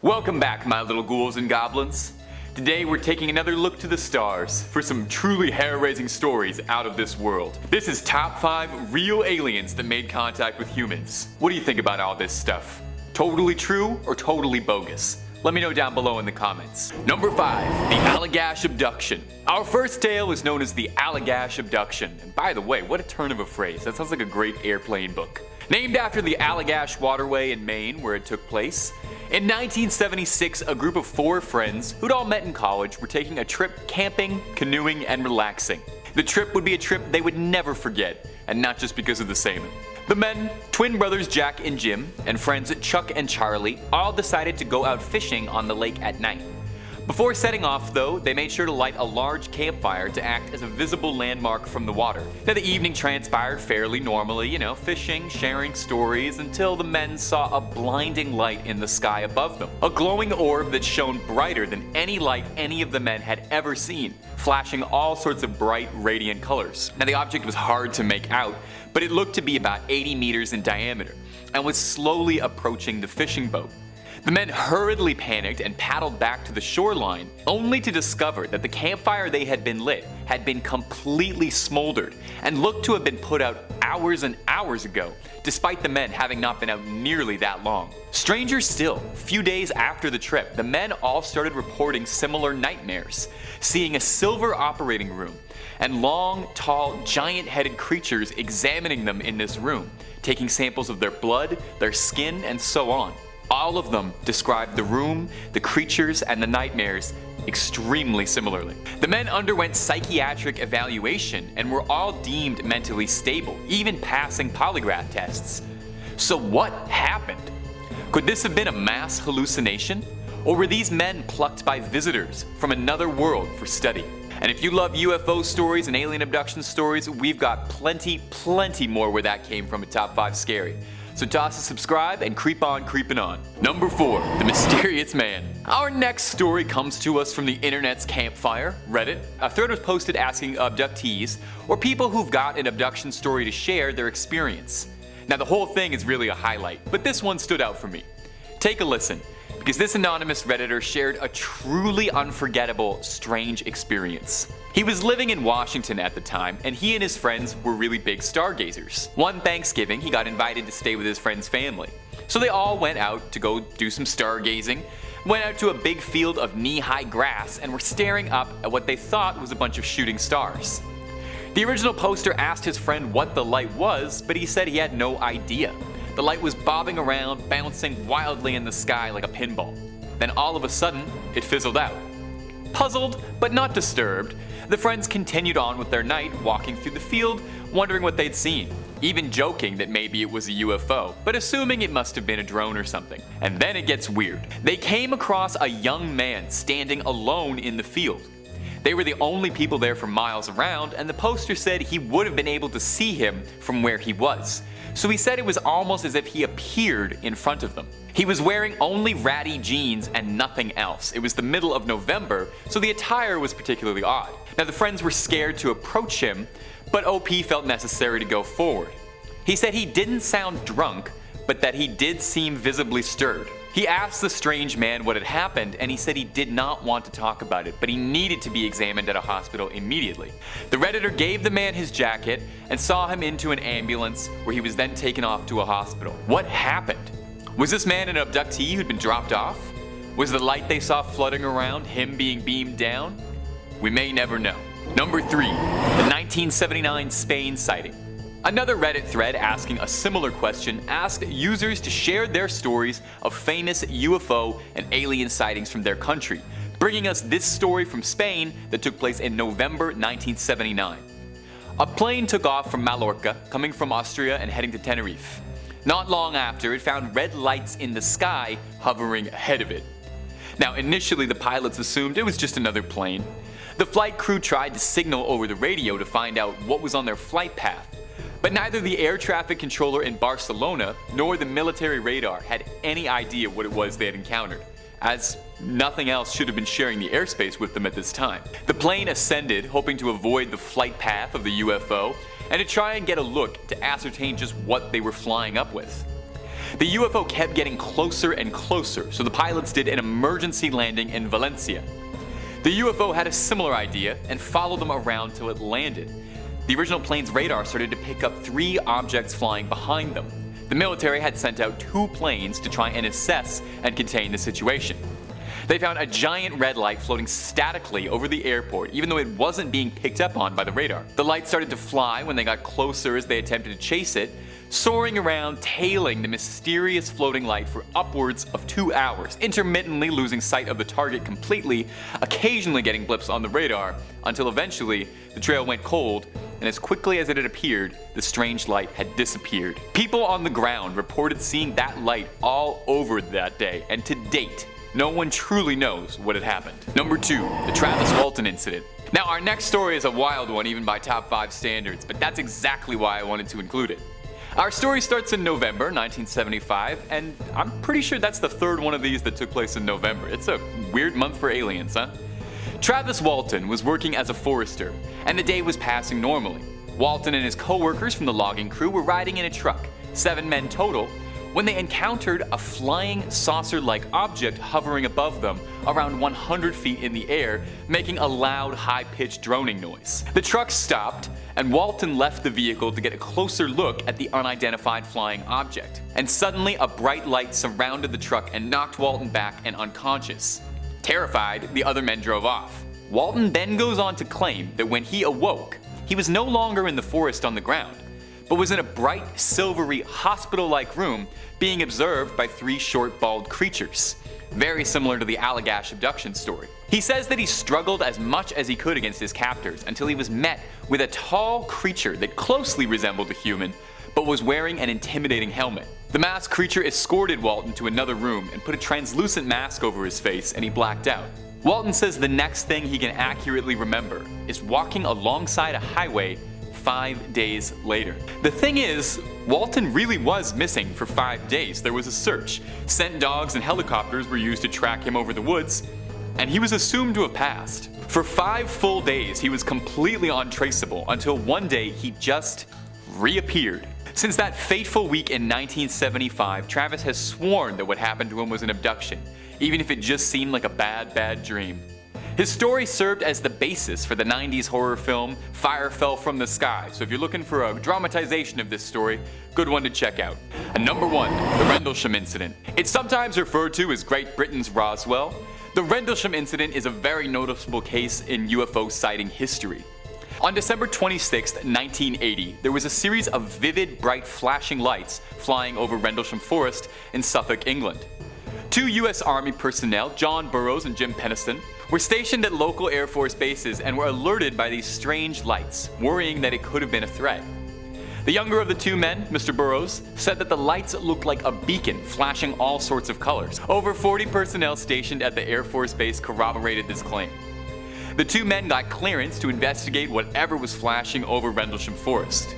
Welcome back, my little ghouls and goblins. Today we're taking another look to the stars for some truly hair-raising stories out of this world. This is top 5 real aliens that made contact with humans. What do you think about all this stuff? Totally true or totally bogus? Let me know down below in the comments. Number 5, the Allagash Abduction. Our first tale is known as the Allagash Abduction. And by the way, what a turn of a phrase. That sounds like a great airplane book. Named after the Allagash waterway in Maine where it took place. In 1976, a group of 4 friends, who'd all met in college, were taking a trip camping, canoeing, and relaxing. The trip would be a trip they would never forget, and not just because of the salmon. The men, twin brothers Jack and Jim, and friends Chuck and Charlie, all decided to go out fishing on the lake at night. Before setting off, though, they made sure to light a large campfire to act as a visible landmark from the water. Now, the evening transpired fairly normally, fishing, sharing stories, until the men saw a blinding light in the sky above them. A glowing orb that shone brighter than any light any of the men had ever seen, flashing all sorts of bright, radiant colors. Now, the object was hard to make out, but it looked to be about 80 meters in diameter, and was slowly approaching the fishing boat. The men hurriedly panicked and paddled back to the shoreline, only to discover that the campfire they had been lit had been completely smoldered and looked to have been put out hours and hours ago, despite the men having not been out nearly that long. Stranger still, a few days after the trip, the men all started reporting similar nightmares, seeing a silver operating room and long, tall, giant-headed creatures examining them in this room, taking samples of their blood, their skin, and so on. All of them described the room, the creatures, and the nightmares extremely similarly. The men underwent psychiatric evaluation and were all deemed mentally stable, even passing polygraph tests. So what happened? Could this have been a mass hallucination? Or were these men plucked by visitors from another world for study? And if you love UFO stories and alien abduction stories, we've got plenty more where that came from at Top 5 Scary. So toss a subscribe and keep on creeping on. Number 4, the mysterious man. Our next story comes to us from the internet's campfire, Reddit. A thread was posted asking abductees, or people who've got an abduction story to share their experience. Now the whole thing is really a highlight, but this one stood out for me. Take a listen, because this anonymous Redditor shared a truly unforgettable, strange experience. He was living in Washington at the time, and he and his friends were really big stargazers. One Thanksgiving, he got invited to stay with his friend's family. So they all went out to go do some stargazing, went out to a big field of knee-high grass, and were staring up at what they thought was a bunch of shooting stars. The original poster asked his friend what the light was, but he said he had no idea. The light was bobbing around, bouncing wildly in the sky like a pinball. Then all of a sudden, it fizzled out. Puzzled, but not disturbed, the friends continued on with their night, walking through the field, wondering what they'd seen, even joking that maybe it was a UFO, but assuming it must have been a drone or something. And then it gets weird. They came across a young man standing alone in the field. They were the only people there for miles around, and the poster said he would have been able to see him from where he was. So he said it was almost as if he appeared in front of them. He was wearing only ratty jeans and nothing else. It was the middle of November, so the attire was particularly odd. Now the friends were scared to approach him, but OP felt necessary to go forward. He said he didn't sound drunk, but that he did seem visibly stirred. He asked the strange man what had happened, and he said he did not want to talk about it, but he needed to be examined at a hospital immediately. The Redditor gave the man his jacket and saw him into an ambulance, where he was then taken off to a hospital. What happened? Was this man an abductee who'd been dropped off? Was the light they saw flooding around him being beamed down? We may never know. Number 3, the 1979 Spain sighting. Another Reddit thread asking a similar question asked users to share their stories of famous UFO and alien sightings from their country, bringing us this story from Spain that took place in November 1979. A plane took off from Mallorca, coming from Austria and heading to Tenerife. Not long after, it found red lights in the sky hovering ahead of it. Now, initially the pilots assumed it was just another plane. The flight crew tried to signal over the radio to find out what was on their flight path. But neither the air traffic controller in Barcelona nor the military radar had any idea what it was they had encountered, as nothing else should have been sharing the airspace with them at this time. The plane ascended, hoping to avoid the flight path of the UFO, and to try and get a look to ascertain just what they were flying up with. The UFO kept getting closer and closer, so the pilots did an emergency landing in Valencia. The UFO had a similar idea and followed them around till it landed. The original plane's radar started to pick up 3 objects flying behind them. The military had sent out 2 planes to try and assess and contain the situation. They found a giant red light floating statically over the airport, even though it wasn't being picked up on by the radar. The light started to fly when they got closer as they attempted to chase it, soaring around, tailing the mysterious floating light for upwards of 2 hours, intermittently losing sight of the target completely, occasionally getting blips on the radar, until eventually the trail went cold, and as quickly as it had appeared, the strange light had disappeared. People on the ground reported seeing that light all over that day, and to date, no one truly knows what had happened. Number 2, the Travis Walton incident. Now, our next story is a wild one even by top 5 standards, but that's exactly why I wanted to include it. Our story starts in November 1975, and I'm pretty sure that's the 3rd one of these that took place in November. It's a weird month for aliens, huh? Travis Walton was working as a forester, and the day was passing normally. Walton and his co-workers from the logging crew were riding in a truck, 7 men total, when they encountered a flying saucer-like object hovering above them around 100 feet in the air, making a loud, high-pitched droning noise. The truck stopped, and Walton left the vehicle to get a closer look at the unidentified flying object. And suddenly, a bright light surrounded the truck and knocked Walton back and unconscious. Terrified, the other men drove off. Walton then goes on to claim that when he awoke, he was no longer in the forest on the ground, but was in a bright, silvery, hospital-like room being observed by 3 short, bald creatures, very similar to the Allagash Abduction story. He says that he struggled as much as he could against his captors until he was met with a tall creature that closely resembled a human, but was wearing an intimidating helmet. The masked creature escorted Walton to another room and put a translucent mask over his face, and he blacked out. Walton says the next thing he can accurately remember is walking alongside a highway 5 days later. The thing is, Walton really was missing for 5 days. There was a search. Scent dogs and helicopters were used to track him over the woods, and he was assumed to have passed. For 5 full days, he was completely untraceable until one day he just reappeared. Since that fateful week in 1975, Travis has sworn that what happened to him was an abduction, even if it just seemed like a bad dream. His story served as the basis for the 90s horror film Fire Fell from the Sky, so if you're looking for a dramatization of this story, good one to check out. And number 1, the Rendlesham incident. It's sometimes referred to as Great Britain's Roswell. The Rendlesham incident is a very noticeable case in UFO sighting history. On December 26, 1980, there was a series of vivid, bright, flashing lights flying over Rendlesham Forest in Suffolk, England. 2 U.S. Army personnel, John Burroughs and Jim Penniston, were stationed at local Air Force bases and were alerted by these strange lights, worrying that it could have been a threat. The younger of the 2 men, Mr. Burroughs, said that the lights looked like a beacon flashing all sorts of colors. Over 40 personnel stationed at the Air Force base corroborated this claim. The 2 men got clearance to investigate whatever was flashing over Rendlesham Forest.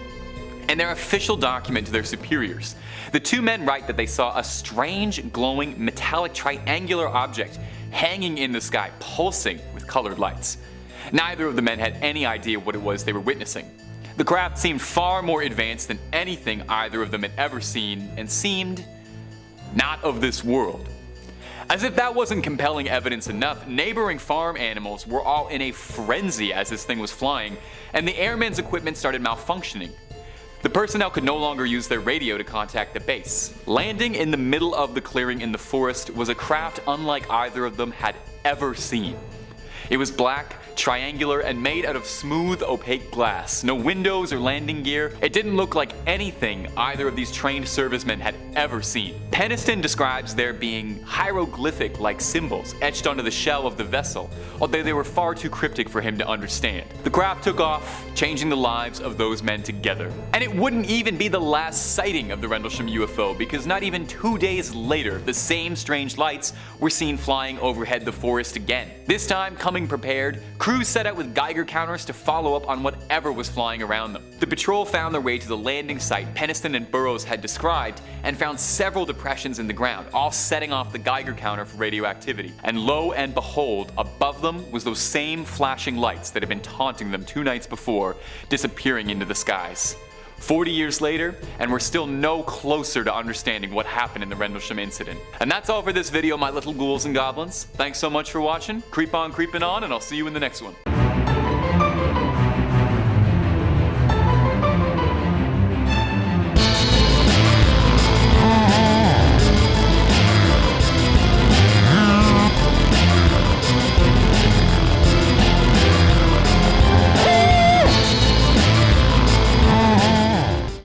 In their official document to their superiors, the 2 men write that they saw a strange, glowing, metallic triangular object hanging in the sky, pulsing with colored lights. Neither of the men had any idea what it was they were witnessing. The craft seemed far more advanced than anything either of them had ever seen, and seemed not of this world. As if that wasn't compelling evidence enough, neighboring farm animals were all in a frenzy as this thing was flying, and the airmen's equipment started malfunctioning. The personnel could no longer use their radio to contact the base. Landing in the middle of the clearing in the forest was a craft unlike either of them had ever seen. It was black, triangular, and made out of smooth, opaque glass. No windows or landing gear. It didn't look like anything either of these trained servicemen had ever seen. Penniston describes there being hieroglyphic-like symbols etched onto the shell of the vessel, although they were far too cryptic for him to understand. The craft took off, changing the lives of those men together. And it wouldn't even be the last sighting of the Rendlesham UFO, because not even 2 days later, the same strange lights were seen flying overhead the forest again. This time, coming prepared, crews set out with Geiger counters to follow up on whatever was flying around them. The patrol found their way to the landing site Penniston and Burroughs had described and found several depressions in the ground, all setting off the Geiger counter for radioactivity. And lo and behold, above them was those same flashing lights that had been taunting them 2 nights before, disappearing into the skies. 40 years later, and we're still no closer to understanding what happened in the Rendlesham incident. And that's all for this video, my little ghouls and goblins. Thanks so much for watching. Creep on creeping on, and I'll see you in the next one.